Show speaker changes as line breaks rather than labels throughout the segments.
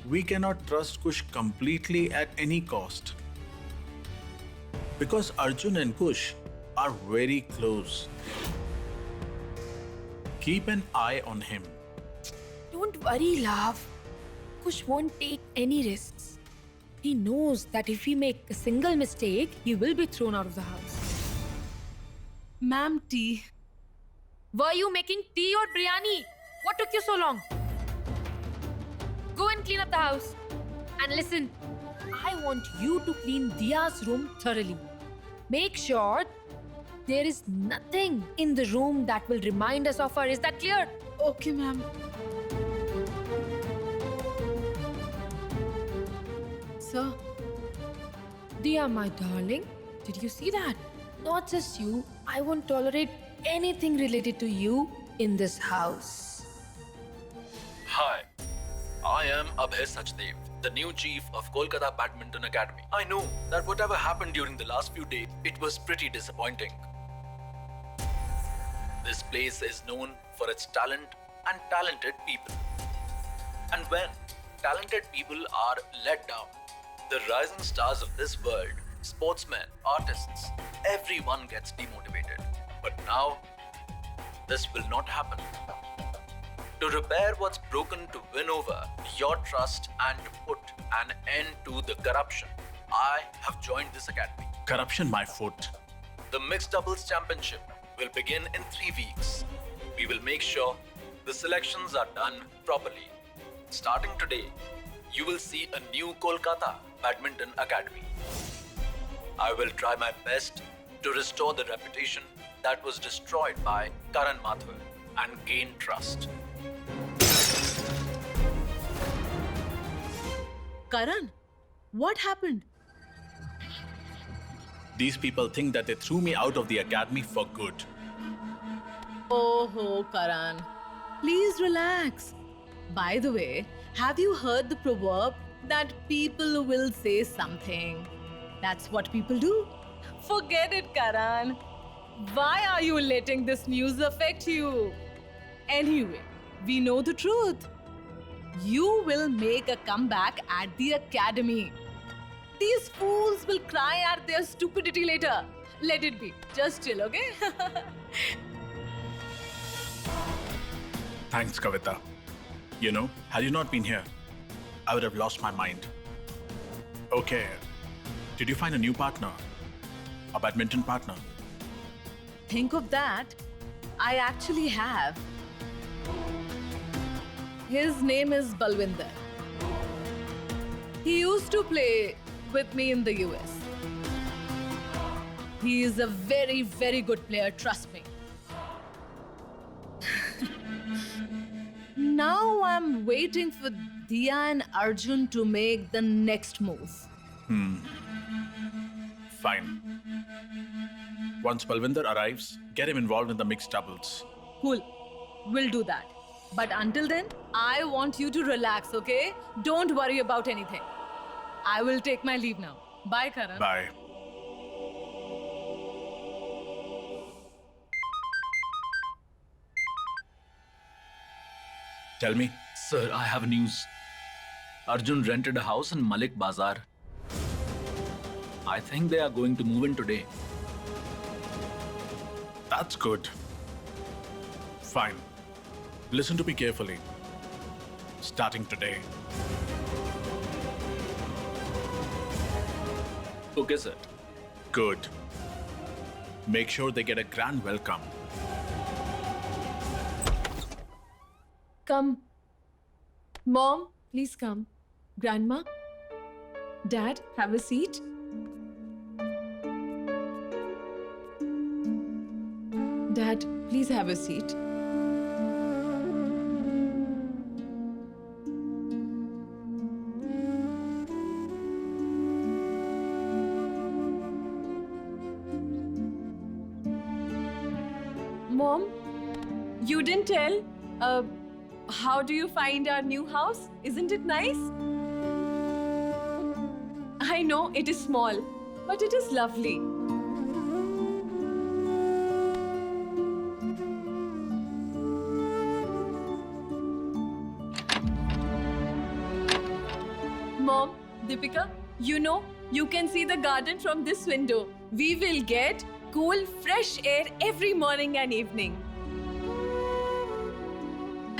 We cannot trust Kush completely at any cost. Because Arjun and Kush are very close. Keep an eye on him.
Don't worry, love. Kush won't take any risks. He knows that if we make a single mistake, he will be thrown out of the house.
Ma'am, tea.
Were you making tea or biryani? What took you so long? Go and clean up the house. And listen, I want you to clean Dia's room thoroughly. Make sure there is nothing in the room that will remind us of her. Is that clear?
Okay, ma'am. Sir.
Dia, my darling, did you see that? Not just you, I won't tolerate anything related to you in this house.
Hi, I am Abhay Sachdev, the new chief of Kolkata Badminton Academy. I know that whatever happened during the last few days, it was pretty disappointing. This place is known for its talent and talented people. And when talented people are let down, the rising stars of this world, sportsmen, artists, everyone gets demotivated. But now, this will not happen. To repair what's broken, to win over your trust and to put an end to the corruption, I have joined this academy.
Corruption, my foot.
The Mixed Doubles Championship will begin in 3 weeks. We will make sure the selections are done properly. Starting today, you will see a new Kolkata Badminton Academy. I will try my best to restore the reputation that was destroyed by Karan Mathur and gain trust.
Karan, what happened?
These people think that they threw me out of the academy for good.
Oh, Karan. Please relax. By the way, have you heard the proverb that people will say something? That's what people do. Forget it, Karan. Why are you letting this news affect you? Anyway, we know the truth. You will make a comeback at the academy. These fools will cry at their stupidity later. Let it be. Just chill, okay?
Thanks, Kavita. You know, had you not been here, I would have lost my mind. Okay, did you find a new partner? A badminton partner?
Think of that. I actually have. His name is Balwinder. He used to play with me in the US. He is a very, very good player, trust me. Now I'm waiting for Dia and Arjun to make the next move.
Fine. Once Balwinder arrives, get him involved in the mixed doubles.
Cool. We'll do that. But until then, I want you to relax, okay? Don't worry about anything. I will take my leave now. Bye, Karan.
Bye. Tell me.
Sir, I have news. Arjun rented a house in Malik Bazar. I think they are going to move in today.
That's good. Fine. Listen to me carefully. Starting today.
Okay, sir.
Good. Make sure they get a grand welcome.
Come. Mom, please come. Grandma. Dad, have a seat. Dad, please have a seat. Mom, you didn't tell. How do you find our new house? Isn't it nice? I know it is small, but it is lovely.
Deepika, you know, you can see the garden from this window. We will get cool, fresh air every morning and evening.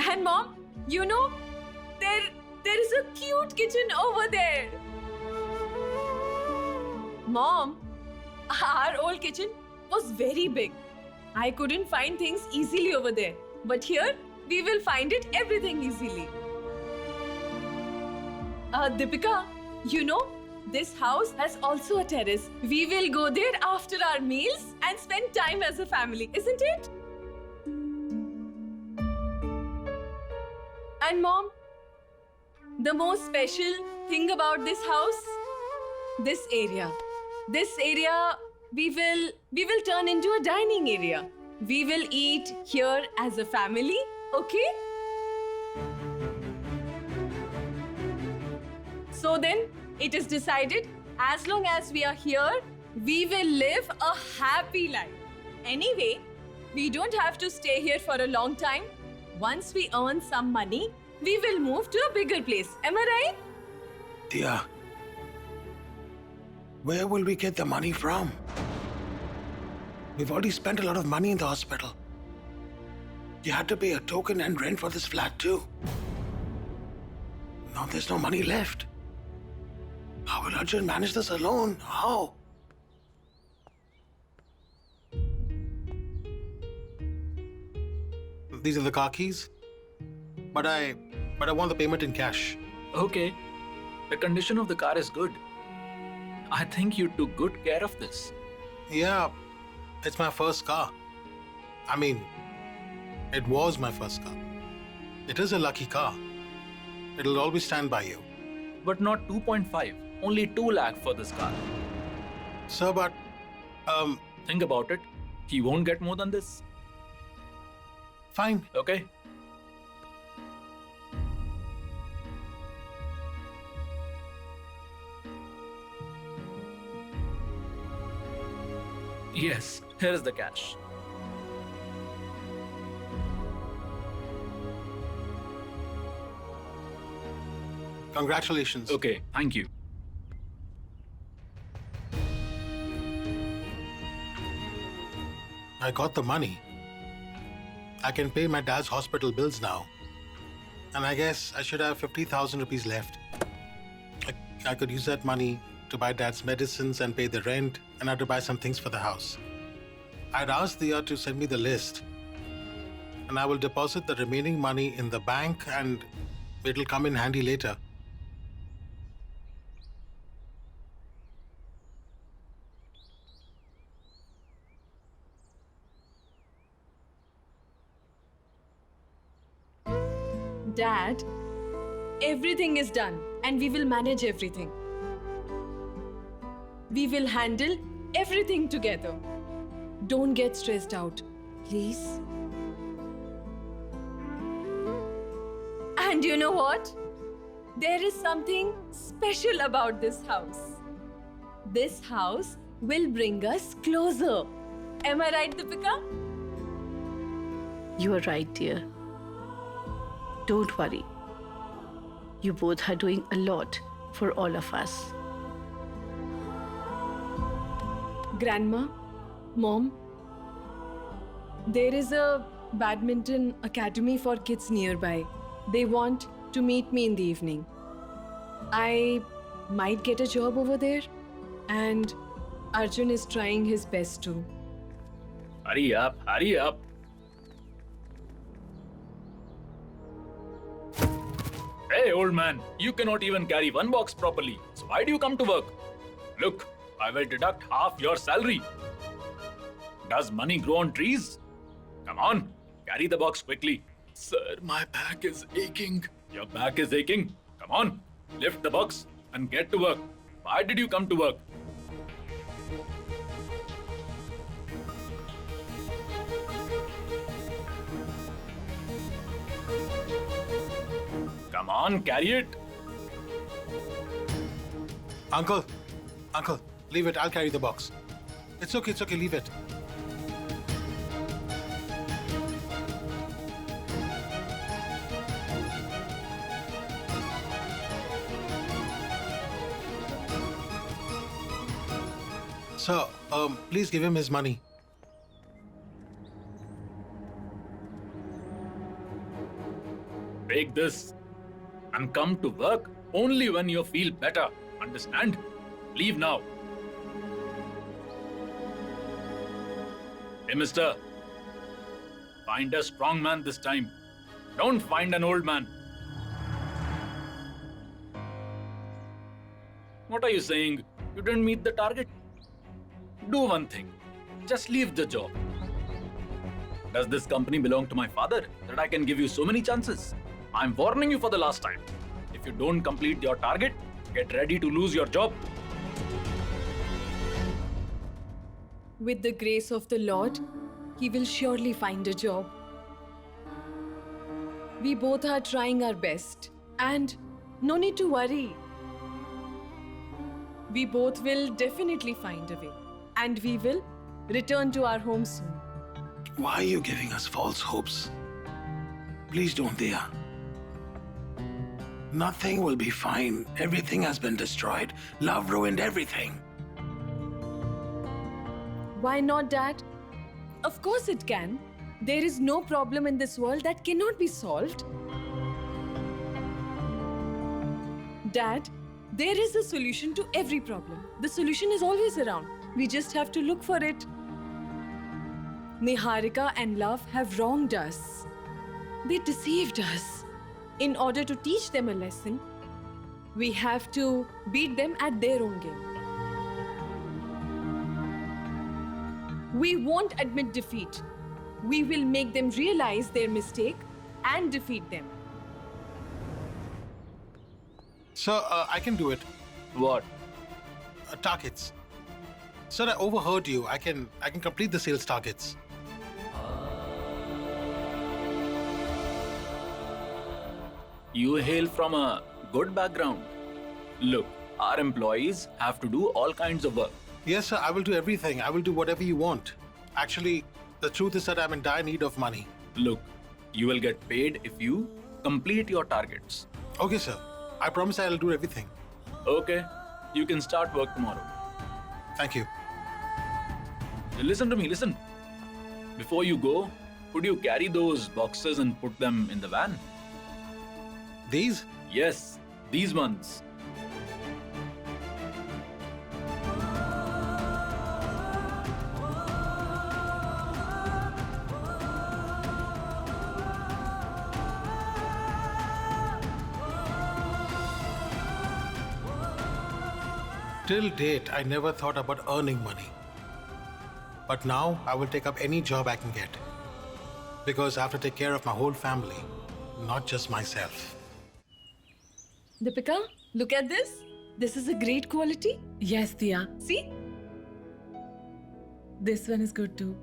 And Mom, you know, there is a cute kitchen over there. Mom, our old kitchen was very big. I couldn't find things easily over there. But here, we will find everything easily. Deepika, you know, this house has also a terrace. We will go there after our meals and spend time as a family, isn't it? And Mom, the most special thing about this house, this area. This area we will turn into a dining area. We will eat here as a family, okay? So then, it is decided, as long as we are here, we will live a happy life. Anyway, we don't have to stay here for a long time. Once we earn some money, we will move to a bigger place. Am I right?
Dia, where will we get the money from? We've already spent a lot of money in the hospital. You had to pay a token and rent for this flat too. Now there's no money left. How will Arjun manage this alone? How?
These are the car keys. But I want the payment in cash.
Okay. The condition of the car is good. I think you took good care of this.
Yeah, it's my first car. I mean, it was my first car. It is a lucky car. It'll always stand by you.
But not 2.5. Only 2 lakh for this car.
Sir, but,
Think about it. He won't get more than this.
fine.
Okay? Yes, here is the cash.
Congratulations.
Okay, thank you.
I got the money. I can pay my dad's hospital bills now. And I guess I should have 50,000 rupees left. I could use that money to buy dad's medicines and pay the rent, and I had to buy some things for the house. I'd asked Dia to send me the list, and I will deposit the remaining money in the bank, and it'll come in handy later.
Dad, everything is done and we will manage everything. We will handle everything together. Don't get stressed out, please. And you know what? There is something special about this house. This house will bring us closer. Am I right, Deepika?
You are right, dear. Don't worry. You both are doing a lot for all of us.
Grandma, Mom, there is a badminton academy for kids nearby. They want to meet me in the evening. I might get a job over there, and Arjun is trying his best too.
Hurry up, hurry up. Hey, old man, you cannot even carry one box properly. So why do you come to work? Look, I will deduct half your salary. Does money grow on trees? Come on, carry the box quickly. Sir, my back is aching. Your back is aching? Come on, lift the box and get to work. Why did you come to work? Come on, carry it.
Uncle, leave it. I'll carry the box. It's okay, leave it. Sir, please give him his money.
Take this and come to work only when you feel better. Understand? Leave now. Hey, mister. Find a strong man this time. Don't find an old man. What are you saying? You didn't meet the target? Do one thing. Just leave the job. Does this company belong to my father that I can give you so many chances? I'm warning you for the last time. If you don't complete your target, get ready to lose your job.
With the grace of the Lord, he will surely find a job. We both are trying our best, and no need to worry. We both will definitely find a way, and we will return to our home soon.
Why are you giving us false hopes? Please don't, Dia. Nothing will be fine. Everything has been destroyed. Love ruined everything.
Why not, Dad? Of course it can. There is no problem in this world that cannot be solved. Dad, there is a solution to every problem. The solution is always around. We just have to look for it. Niharika and Love have wronged us. They deceived us. In order to teach them a lesson, we have to beat them at their own game. We won't admit defeat. We will make them realize their mistake and defeat them.
Sir, I can do it.
What?
Targets. Sir, I overheard you. I can complete the sales targets.
You hail from a good background. Look, our employees have to do all kinds of work.
Yes, sir, I will do everything. I will do whatever you want. Actually, the truth is that I'm in dire need of money.
Look, you will get paid if you complete your targets.
Okay, sir. I promise I'll do everything.
Okay, you can start work tomorrow.
Thank you.
Listen to me, listen. Before you go, could you carry those boxes and put them in the van?
These?
Yes, these ones.
Till date, I never thought about earning money. But now, I will take up any job I can get. Because I have to take care of my whole family, not just myself.
Deepika, look at this. This is a great quality.
Yes, Dia.
See?
This one is good too.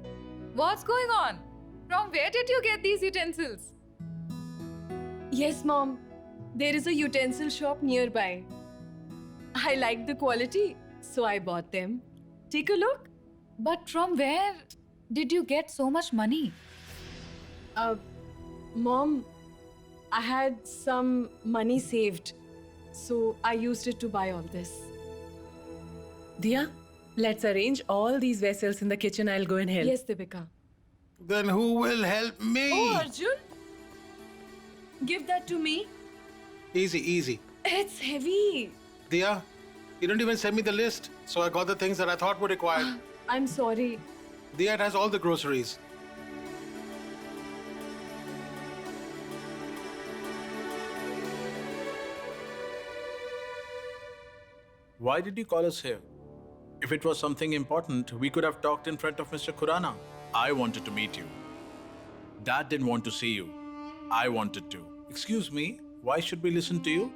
What's going on? From where did you get these utensils?
Yes, Mom. There is a utensil shop nearby. I liked the quality, so I bought them. Take a look.
But from where did you get so much money?
Mom, I had some money saved, so I used it to buy all this.
Dia, let's arrange all these vessels in the kitchen. I'll go and help.
Yes, Deepika.
Then who will help me?
Oh, Arjun! Give that to me.
Easy, easy.
It's heavy.
Dia, you didn't even send me the list, so I got the things that I thought were required.
I'm sorry.
Dia, it has all the groceries.
Why did you call us here? If it was something important, we could have talked in front of Mr. Khurana. I wanted to meet you. Dad didn't want to see you. I wanted to. Excuse me, why should we listen to you?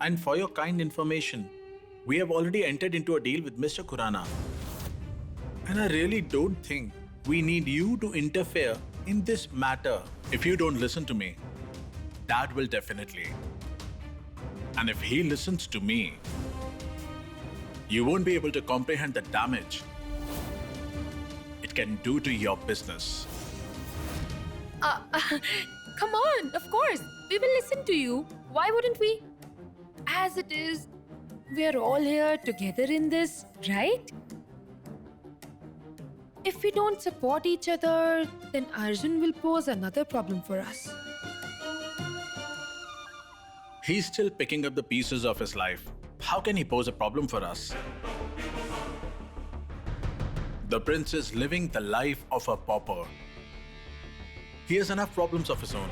And for your kind information, we have already entered into a deal with Mr. Khurana. And I really don't think we need you to interfere in this matter. If you don't listen to me, Dad will definitely. And if he listens to me, you won't be able to comprehend the damage it can do to your business.
Come on, of course. We will listen to you. Why wouldn't we? As it is, we're all here together in this, right? If we don't support each other, then Arjun will pose another problem for us.
He's still picking up the pieces of his life. How can he pose a problem for us? The prince is living the life of a pauper. He has enough problems of his own.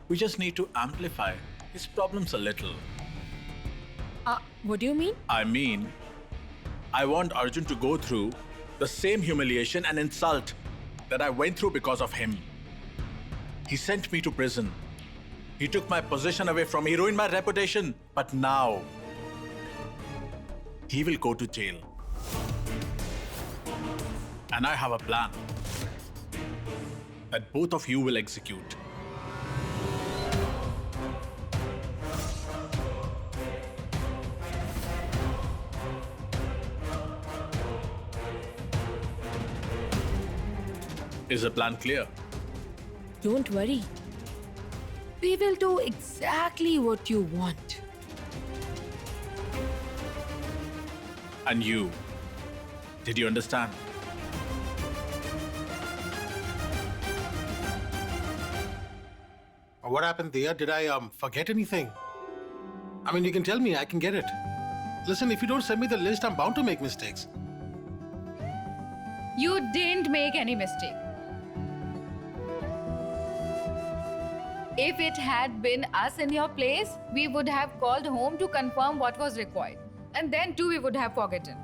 We just need to amplify his problems a little.
What do you mean?
I mean, I want Arjun to go through the same humiliation and insult that I went through because of him. He sent me to prison. He took my position away from me, ruined my reputation. But now, he will go to jail. And I have a plan that both of you will execute. Is the plan clear?
Don't worry. We will do exactly what you want.
And you, did you understand?
What happened there? Did I forget anything? I mean, you can tell me, I can get it. Listen, if you don't send me the list, I'm bound to make mistakes.
You didn't make any mistake. If it had been us in your place, we would have called home to confirm what was required. And then too we would have forgotten.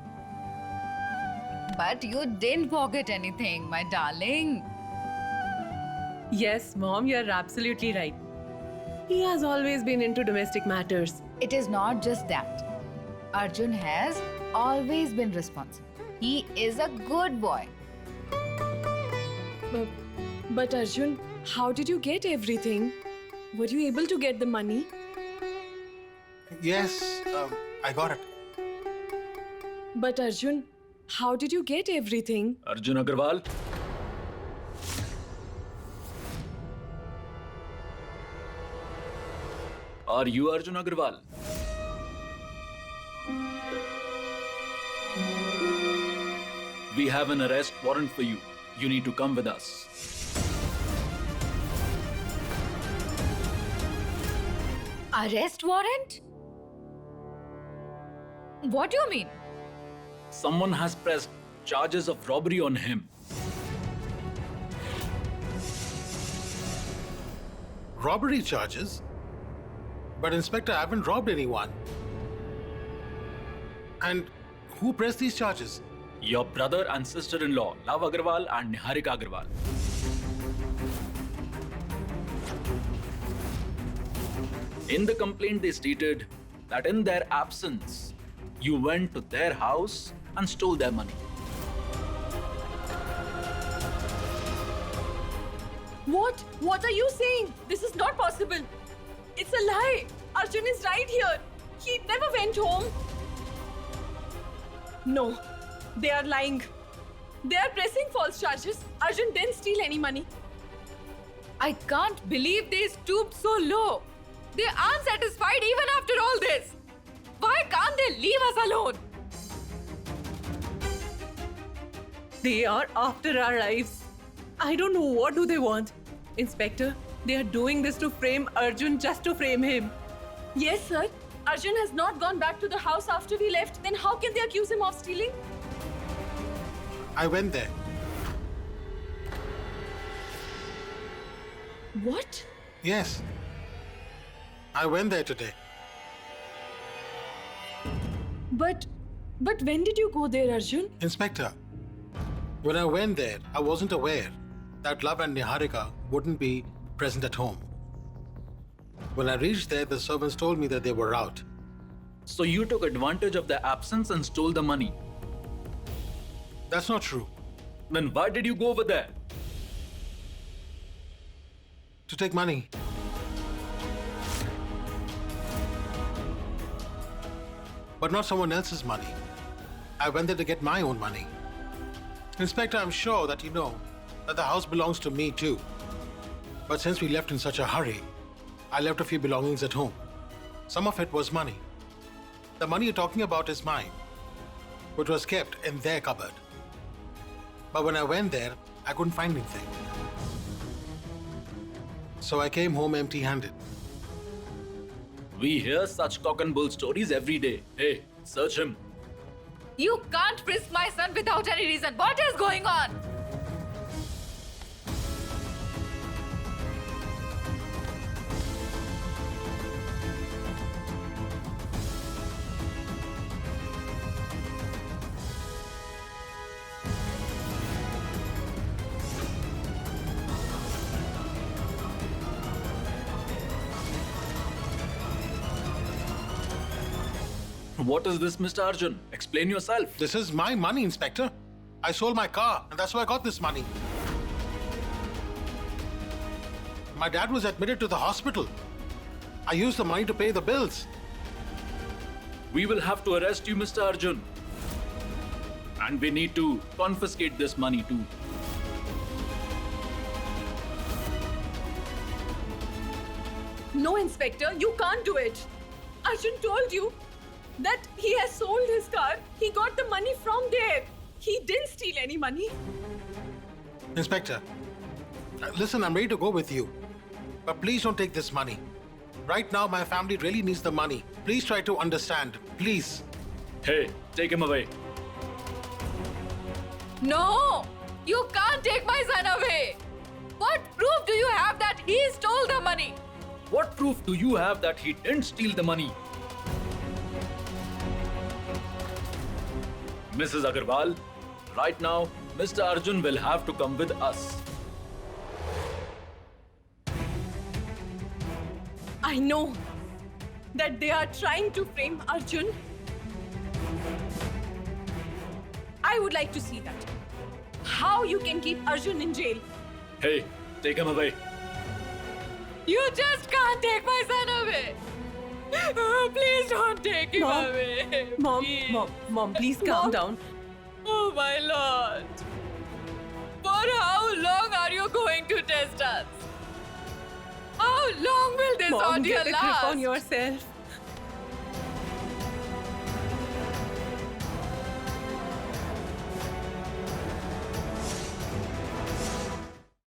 But you didn't forget anything, my darling.
Yes, Mom, you're absolutely right. He has always been into domestic matters.
It is not just that. Arjun has always been responsible. He is a good boy.
But Arjun, how did you get everything? Were you able to get the money?
Yes, I got it.
But Arjun, how did you get everything?
Arjun Agarwal? Are you Arjun Agarwal? We have an arrest warrant for you. You need to come with us.
Arrest warrant? What do you mean?
Someone has pressed charges of robbery on him.
Robbery charges? But Inspector, I haven't robbed anyone. And who pressed these charges?
Your brother and sister-in-law, Love Agarwal and Niharika Agarwal. In the complaint, they stated that in their absence, you went to their house and stole their money.
What? What are you saying? This is not possible. It's a lie. Arjun is right here. He never went home. No, they are lying. They are pressing false charges. Arjun didn't steal any money.
I can't believe they stooped so low. They aren't satisfied even after all this. Why can't they leave us alone?
They are after our lives. I don't know what do they want. Inspector, they are doing this to frame Arjun just to frame him.
Yes, sir. Arjun has not gone back to the house after we left. Then how can they accuse him of stealing?
I went there.
What?
Yes. I went there today.
But when did you go there, Arjun?
Inspector, when I went there, I wasn't aware that Love and Niharika wouldn't be present at home. When I reached there, the servants told me that they were out.
So you took advantage of their absence and stole the money.
That's not true.
Then why did you go over there?
To take money. But not someone else's money. I went there to get my own money. Inspector, I'm sure that you know that the house belongs to me too. But since we left in such a hurry, I left a few belongings at home. Some of it was money. The money you're talking about is mine, which was kept in their cupboard. But when I went there, I couldn't find anything. So I came home empty-handed.
We hear such cock and bull stories every day. Hey, search him.
You can't frisk my son without any reason. What is going on?
What is this, Mr. Arjun? Explain yourself.
This is my money, Inspector. I sold my car, and that's why I got this money. My dad was admitted to the hospital. I used the money to pay the bills.
We will have to arrest you, Mr. Arjun. And we need to confiscate this money too.
No, Inspector, you can't do it. Arjun told you that he has sold his car. He got the money from there. He didn't steal any money.
Inspector, listen, I'm ready to go with you. But please don't take this money. Right now, my family really needs the money. Please try to understand. Please.
Hey, take him away.
No! You can't take my son away! What proof do you have that he stole the money?
What proof do you have that he didn't steal the money? Mrs. Agarwal, right now, Mr. Arjun will have to come with us.
I know that they are trying to frame Arjun. I would like to see that. How you can keep Arjun in jail?
Hey, take him away.
You just can't take my son away! Please don't take him
Mom.
away! Please.
Mom, please calm down.
Oh my lord! For how long are you going to test us? How long will this
Mom,
ordeal
get a grip
last?
on yourself.